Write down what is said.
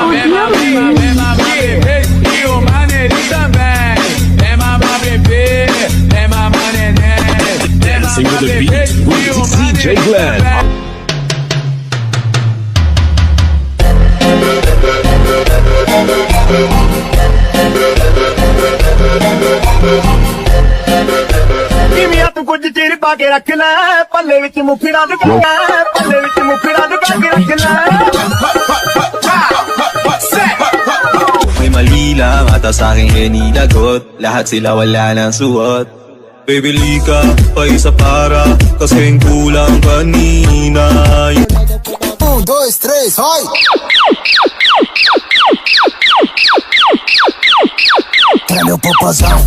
vem mamar bebê e o maneirinho também. Vem mamar bebê, vem mamar neném. Vem mamar bebê e o maneirinho também. ਕਿਵੇਂ ਤੂੰ ਕੁਝ ਚਿਰ ਪਾ ਕੇ ਰੱਖ ਲੈ ਪੱਲੇ ਵਿੱਚ ਮੁਫੜਾ ਦੁਕਾ ਪੱਲੇ ਵਿੱਚ ਮੁਫੜਾ ਦੁਕਾ ਕੇ ਰੱਖ ਲੈ May mali lang ata sa aking inilagot. Lahat sila wala nang suot. Bibili ka pa isa para kasing kulang kanina. 1, 2, 3, hoy! Tra meu popozão.